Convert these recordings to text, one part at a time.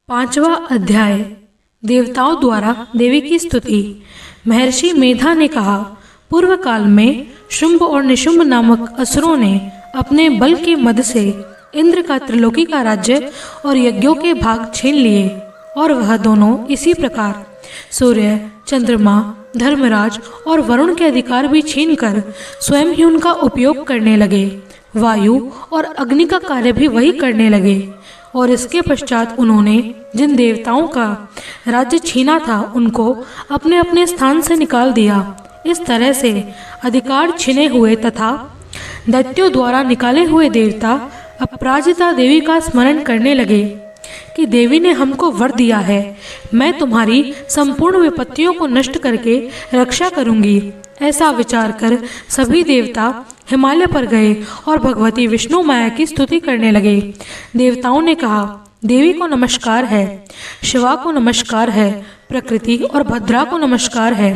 पांचवा अध्याय देवताओं द्वारा देवी की स्तुति। महर्षि मेधा ने कहा, पूर्व काल में शुंभ और निशुंभ नामक असुरों ने अपने बल के मद से इंद्र का त्रिलोकी का राज्य और यज्ञों के भाग छीन लिए, और वह दोनों इसी प्रकार सूर्य, चंद्रमा, धर्मराज और वरुण के अधिकार भी छीनकर स्वयं ही उनका उपयोग करने लगे। वायु और अग्नि का कार्य भी वही करने लगे, और इसके पश्चात उन्होंने जिन देवताओं का राज्य छीना था उनको अपने अपने स्थान से निकाल दिया। इस तरह से अधिकार छिने हुए तथा दैत्यों द्वारा निकाले हुए देवता अपराजिता देवी का स्मरण करने लगे कि देवी ने हमको वर दिया है, मैं तुम्हारी संपूर्ण विपत्तियों को नष्ट करके रक्षा करूंगी। ऐसा विचार कर सभी देवता हिमालय पर गए और भगवती विष्णु माया की स्तुति करने लगे। देवताओं ने कहा, देवी को नमस्कार है, शिवा को नमस्कार है, प्रकृति और भद्रा को नमस्कार है।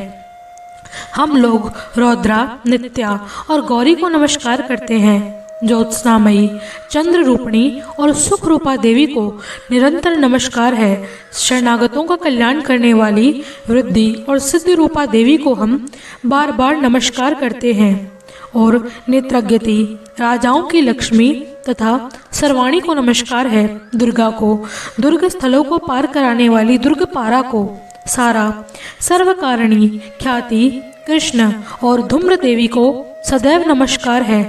हम लोग रौद्रा, नित्या और गौरी को नमस्कार करते हैं। ज्योत्सनामयी, चंद्र रूपिणी और सुख रूपा देवी को निरंतर नमस्कार है। शरणागतों का कल्याण करने वाली वृद्धि और सिद्धि रूपा देवी को हम बार बार नमस्कार करते हैं। और नेत्रज्ञति, राजाओं की लक्ष्मी तथा सर्वाणी को नमस्कार है। दुर्गा को, दुर्ग स्थलों को पार कराने वाली दुर्गपारा को, सारा, सर्वकारिणी, ख्याति, कृष्ण और धूम्र देवी को सदैव नमस्कार है।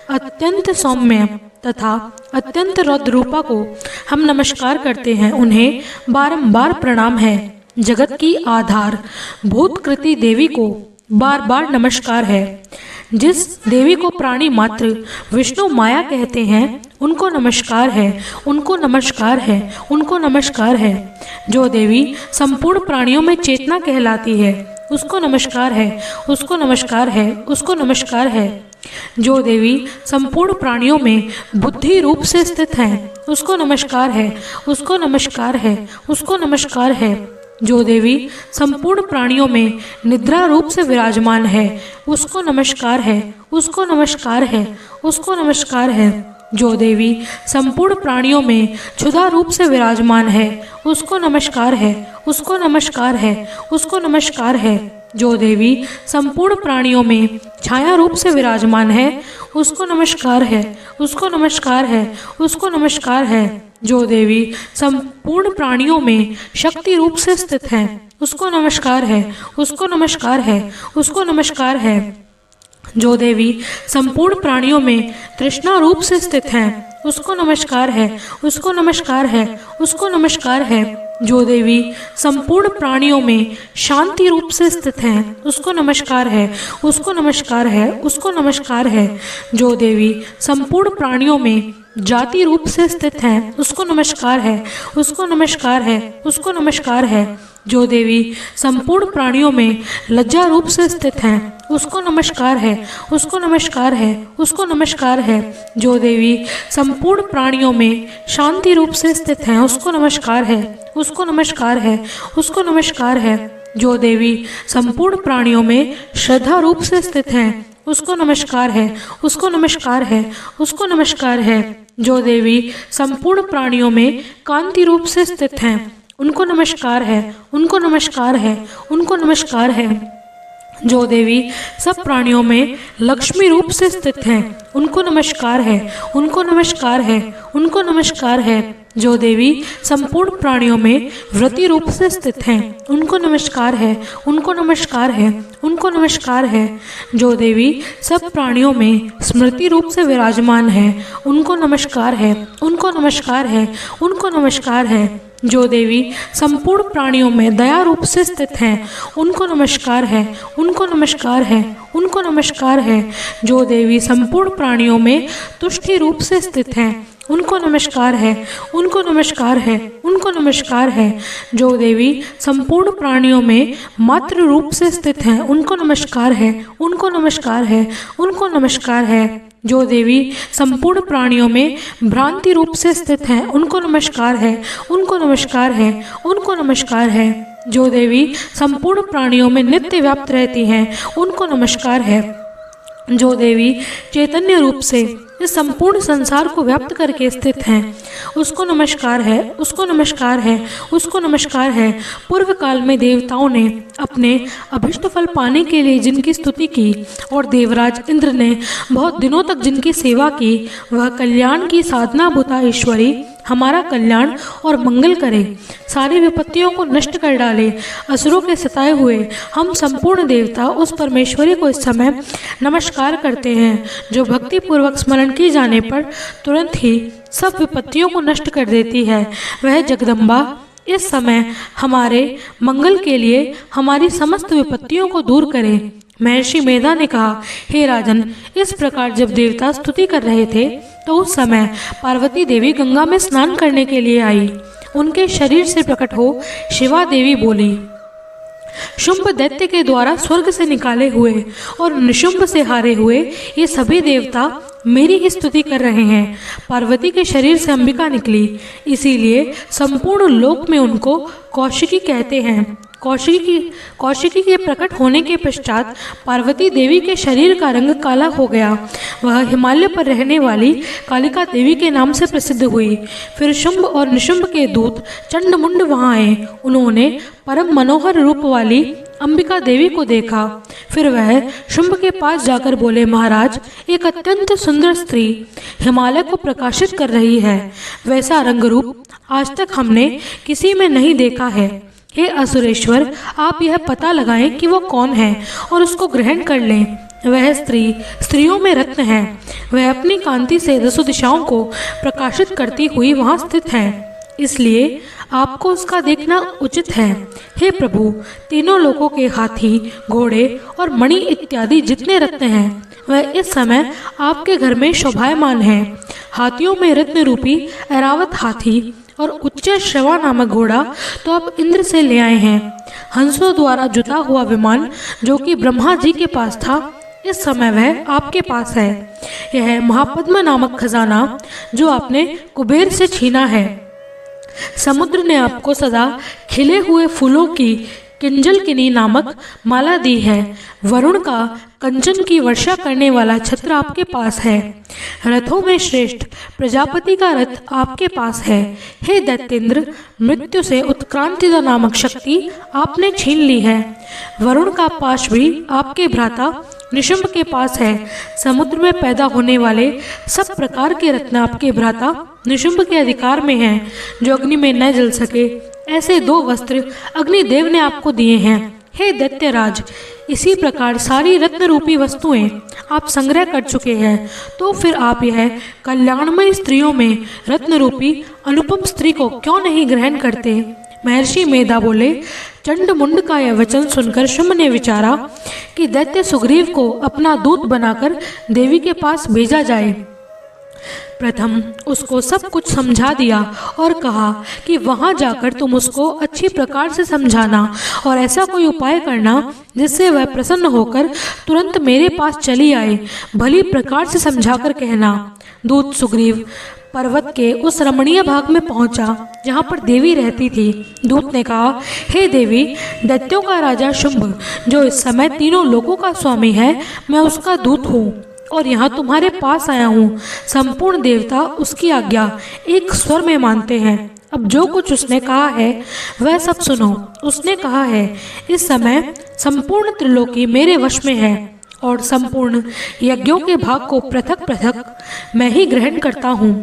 अत्यंत सौम्य तथा अत्यंत रौद्र रूपा को हम नमस्कार करते हैं, उन्हें बारंबार प्रणाम है। जगत की आधार भूतकृति देवी को बार बार नमस्कार है। जिस देवी को प्राणी मात्र विष्णु माया कहते हैं उनको नमस्कार है, उनको नमस्कार है, उनको नमस्कार है। जो देवी संपूर्ण प्राणियों में चेतना कहलाती है उसको नमस्कार है, उसको नमस्कार है, उसको नमस्कार है। जो देवी संपूर्ण प्राणियों में बुद्धि रूप से स्थित है उसको नमस्कार है, उसको नमस्कार है, उसको नमस्कार है। जो देवी संपूर्ण प्राणियों में निद्रा रूप से विराजमान है उसको नमस्कार है, उसको नमस्कार है, उसको नमस्कार है। जो देवी संपूर्ण प्राणियों में क्षुधा रूप से विराजमान है उसको नमस्कार है, उसको नमस्कार है, उसको नमस्कार है। जो देवी संपूर्ण प्राणियों में छाया रूप से विराजमान है उसको नमस्कार है, उसको नमस्कार है, उसको नमस्कार है। जो देवी संपूर्ण प्राणियों में शक्ति रूप से स्थित है उसको नमस्कार है, उसको नमस्कार है, उसको नमस्कार है। जो देवी संपूर्ण प्राणियों में तृष्णा रूप से स्थित है उसको नमस्कार है, उसको नमस्कार है, उसको नमस्कार है। जो देवी संपूर्ण प्राणियों में शांति रूप से स्थित है उसको नमस्कार है, उसको नमस्कार है, उसको नमस्कार है। जो देवी संपूर्ण प्राणियों में जाति रूप से स्थित है उसको नमस्कार है, उसको नमस्कार है, उसको नमस्कार है। जो देवी संपूर्ण प्राणियों में लज्जा रूप से स्थित है उसको नमस्कार है, उसको नमस्कार है, उसको नमस्कार है। जो देवी संपूर्ण प्राणियों में शांति रूप से स्थित है उसको नमस्कार है, उसको नमस्कार है, उसको नमस्कार है। जो देवी संपूर्ण प्राणियों में श्रद्धा रूप से स्थित है उसको नमस्कार है, उसको नमस्कार है, उसको नमस्कार है। जो देवी संपूर्ण प्राणियों में कांति रूप से स्थित हैं उनको नमस्कार है, उनको नमस्कार है, उनको नमस्कार है। जो देवी सब प्राणियों में लक्ष्मी रूप से स्थित हैं उनको नमस्कार है, उनको नमस्कार है, उनको नमस्कार है। जो देवी संपूर्ण प्राणियों में व्रति रूप से स्थित हैं उनको नमस्कार है, उनको नमस्कार है, उनको नमस्कार है। जो देवी सब प्राणियों में स्मृति रूप से विराजमान है उनको नमस्कार है, उनको नमस्कार है, उनको नमस्कार है। जो देवी संपूर्ण प्राणियों में दया रूप से स्थित हैं उनको नमस्कार है, उनको नमस्कार है, उनको नमस्कार है। जो देवी संपूर्ण प्राणियों में तुष्टि रूप से स्थित हैं उनको नमस्कार है, उनको नमस्कार है, उनको नमस्कार है। जो देवी संपूर्ण प्राणियों में मातृ रूप से स्थित हैं उनको नमस्कार है, उनको नमस्कार है, उनको नमस्कार है। जो देवी संपूर्ण प्राणियों में भ्रांति रूप से स्थित हैं उनको नमस्कार है, उनको नमस्कार है, उनको नमस्कार है। जो देवी संपूर्ण प्राणियों में नित्य व्याप्त रहती हैं उनको नमस्कार है। जो देवी चैतन्य रूप से इस संपूर्ण संसार को व्याप्त करके स्थित हैं। उसको नमस्कार है, उसको नमस्कार है, उसको नमस्कार है। पूर्व काल में देवताओं ने अपने अभिष्ट फल पाने के लिए जिनकी स्तुति की और देवराज इंद्र ने बहुत दिनों तक जिनकी सेवा की, वह कल्याण की साधना भूता ईश्वरी हमारा कल्याण और मंगल करे, सारी विपत्तियों को नष्ट कर डाले। असुरों के सताए हुए हम संपूर्ण देवता उस परमेश्वरी को इस समय नमस्कार करते हैं, जो भक्ति पूर्वक स्मरण किए जाने पर तुरंत ही सब विपत्तियों को नष्ट कर देती है। वह जगदम्बा इस समय हमारे मंगल के लिए हमारी समस्त विपत्तियों को दूर करे। महर्षि मेधा ने कहा, हे राजन, इस प्रकार जब देवता स्तुति कर रहे थे तो उस समय पार्वती देवी गंगा में स्नान करने के लिए आई। उनके शरीर से प्रकट हो शिवा देवी बोली, शुंभ दैत्य के द्वारा स्वर्ग से निकाले हुए और निशुंभ से हारे हुए ये सभी देवता मेरी ही स्तुति कर रहे हैं। पार्वती के शरीर से अंबिका निकली, इसीलिए संपूर्ण लोक में उनको कौशिकी कहते हैं। कौशिकी के प्रकट होने के पश्चात पार्वती देवी के शरीर का रंग काला हो गया। वह हिमालय पर रहने वाली कालिका देवी के नाम से प्रसिद्ध हुई। फिर शुंभ और निशुंभ के दूत चंडमुंड वहां आए। उन्होंने परम मनोहर रूप वाली अंबिका देवी को देखा। फिर वह शुंभ के पास जाकर बोले, महाराज, एक अत्यंत सुंदर स्त्री हिमालय को प्रकाशित कर रही है। वैसा रंग रूप आज तक हमने किसी में नहीं देखा है। हे असुरेश्वर, आप यह पता लगाएं कि वो कौन है और उसको ग्रहण कर लें। वह स्त्री स्त्रियों में रत्न है। वह अपनी कांति से दसों दिशाओं को प्रकाशित करती हुई वहां स्थित है, इसलिए आपको उसका देखना उचित है। हे प्रभु, तीनों लोकों के हाथी, घोड़े और मणि इत्यादि जितने रत्न हैं, वह इस समय आपके घर में शोभायमान हैं। हाथियों में रत्न रूपी ऐरावत हाथी और उच्च श्रवा नामक घोड़ा तो आप इंद्र से ले आए हैं। हंसों द्वारा जुता हुआ विमान जो कि ब्रह्मा जी के पास था, इस समय वह आपके पास है। यह महापद्म नामक खजाना जो आपने कुबेर से छीना है। समुद्र ने आपको सदा खिले हुए फूलों की किंजलकिनी नामक माला दी है। वरुण का कंचन की वर्षा करने वाला छत्र आपके पास है। रथों में श्रेष्ठ प्रजापति का रथ आपके पास है। हे दैत्येंद्र, मृत्यु से उत्क्रांतिदा नामक शक्ति आपने छीन ली है। वरुण का पाश भी आपके भ्राता निशुंभ के पास है। समुद्र में पैदा होने वाले सब प्रकार के रत्न आपके भ्राता निशुंभ के अधिकार में हैं, जो अग्नि में न जल सके। ऐसे 2 वस्त्र अग्निदेव ने आपको दिए हैं। हे दैत्यराज, इसी प्रकार सारी रत्न रूपी वस्तुएं आप संग्रह कर चुके हैं, तो फिर आप यह कल्याणमय स्त्रियों में रत्न रूपी अनुपम स्त्री को क्यों नहीं ग्रहण करते? महर्षि मेधा बोले, चंडमुंड का यह वचन सुनकर शुंभ ने विचारा कि दैत्य सुग्रीव को अपना दूत बनाकर देवी के पास भेजा जाए। प्रथम उसको सब कुछ समझा दिया और कहा कि वहां जाकर तुम उसको अच्छी प्रकार से समझाना और ऐसा कोई उपाय करना जिससे वह प्रसन्न होकर तुरंत मेरे पास चली आए। भली प्रकार से समझाकर कहना। दूत सुग्रीव पर्वत के उस रमणीय भाग में पहुंचा जहां पर देवी रहती थी। दूत ने कहा, हे देवी, दैत्यों का राजा शुंभ जो इस समय तीनों लोकों का स्वामी है, मैं उसका दूत हूँ और यहाँ तुम्हारे पास आया हूँ। संपूर्ण देवता उसकी आज्ञा एक स्वर में मानते हैं। अब जो कुछ उसने कहा है वह सब सुनो। उसने कहा है, इस समय संपूर्ण त्रिलोकी मेरे वश में है और संपूर्ण यज्ञों के भाग को पृथक पृथक मैं ही ग्रहण करता हूँ।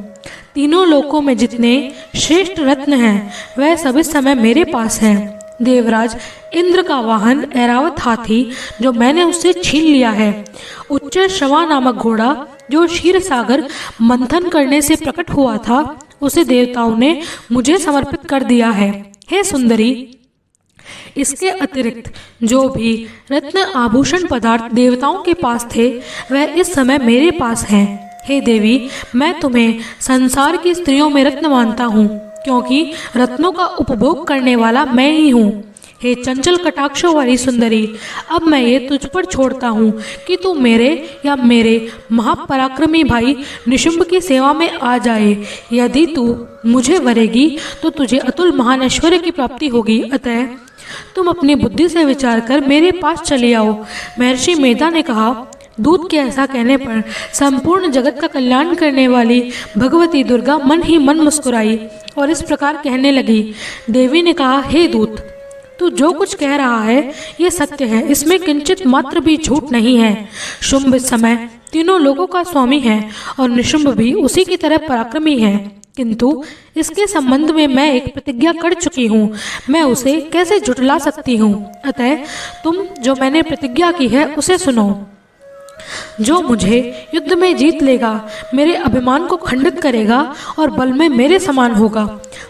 तीनों लोकों में जितने श्रेष्ठ रत्न हैं वह सब इस समय मेरे पास हैं। देवराज इंद्र का वाहन ऐरावत हाथी जो मैंने उससे छीन लिया है, उच्च श्रवा नामक घोड़ा जो क्षीर सागर मंथन करने से प्रकट हुआ था, उसे देवताओं ने मुझे समर्पित कर दिया है। हे सुंदरी, इसके अतिरिक्त जो भी रत्न आभूषण पदार्थ देवताओं के पास थे वह इस समय मेरे पास हैं। हे देवी, मैं तुम्हें संसार की स्त्रियों में रत्न मानता हूँ, क्योंकि रत्नों का उपभोग करने वाला मैं ही हूँ। हे चंचल कटाक्षों वाली सुंदरी, अब मैं ये तुझ पर छोड़ता हूँ कि तू मेरे या मेरे महापराक्रमी भाई निशुंभ की सेवा में आ जाए। यदि तू मुझे वरेगी तो तुझे अतुल महान ऐश्वर्य की प्राप्ति होगी। अतः तुम अपनी बुद्धि से विचार कर मेरे पास चले आओ। महर्षि मेधा ने कहा, दूत के ऐसा कहने पर संपूर्ण जगत का कल्याण करने वाली भगवती दुर्गा मन ही मन मुस्कुराई और इस प्रकार कहने लगी। देवी ने कहा, हे दूत, तू जो कुछ कह रहा है ये सत्य है, इसमें किंचित मात्र भी झूठ नहीं है। शुंभ इस समय तीनों लोगों का स्वामी है और निशुंभ भी उसी की तरह पराक्रमी है, किंतु इसके संबंध में मैं एक प्रतिज्ञा कर चुकी हूँ, मैं उसे कैसे झुठला सकती हूँ। अतः तुम जो मैंने प्रतिज्ञा की है उसे सुनो। जो मुझे युद्ध में जीत लेगा, मेरे अभिमान को खंडित करेगा और बल में मेरे समान होगा,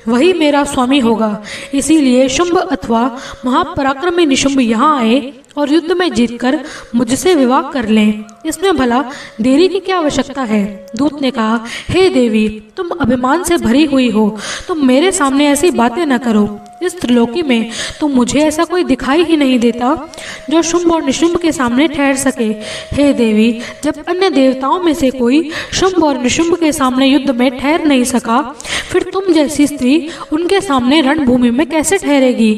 वही मेरा स्वामी होगा। इसीलिए शुंभ अथवा महापराक्रमी निशुंभ यहाँ आए और युद्ध में जीतकर मुझसे विवाह कर लें। इसमें भला देरी की क्या आवश्यकता है। दूत ने कहा, हे देवी, तुम अभिमान से भरी हुई हो, तुम मेरे सामने ऐसी बातें न करो। इस त्रिलोकी में तो मुझे ऐसा कोई दिखाई ही नहीं देता जो शुंभ और निशुंभ के सामने ठहर सके। हे देवी, जब अन्य देवताओं में से कोई शुंभ और निशुंभ के सामने युद्ध में ठहर नहीं सका, फिर तुम जैसी स्त्री उनके सामने रणभूमि में कैसे ठहरेगी।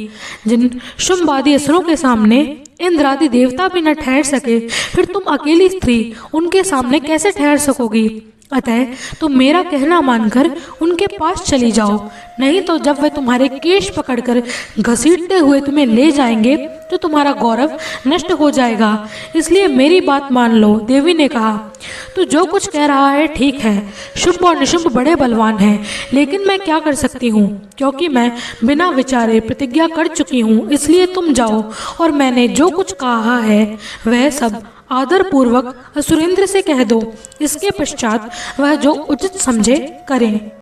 जिन शुंभ आदि असुरों के सामने इंद्र आदि देवता भी न ठहर सके, फिर तुम अकेली स्त्री उनके सामने कैसे ठहर सकोगी। अतः तुम मेरा कहना मानकर उनके पास चली जाओ, नहीं तो जब वे तुम्हारे केश पकड़कर घसीटते हुए तुम्हें ले जाएंगे तो तुम्हारा गौरव नष्ट हो जाएगा। इसलिए मेरी बात मान लो। देवी ने कहा, तू जो कुछ कह रहा है ठीक है, शुंभ और निशुंभ बड़े बलवान हैं, लेकिन मैं क्या कर सकती हूँ, क्योंकि मैं बिना विचारे प्रतिज्ञा कर चुकी हूँ। इसलिए तुम जाओ और मैंने जो कुछ कहा है वह सब आदर पूर्वक असुरेंद्र से कह दो। इसके पश्चात वह जो उचित समझे करें।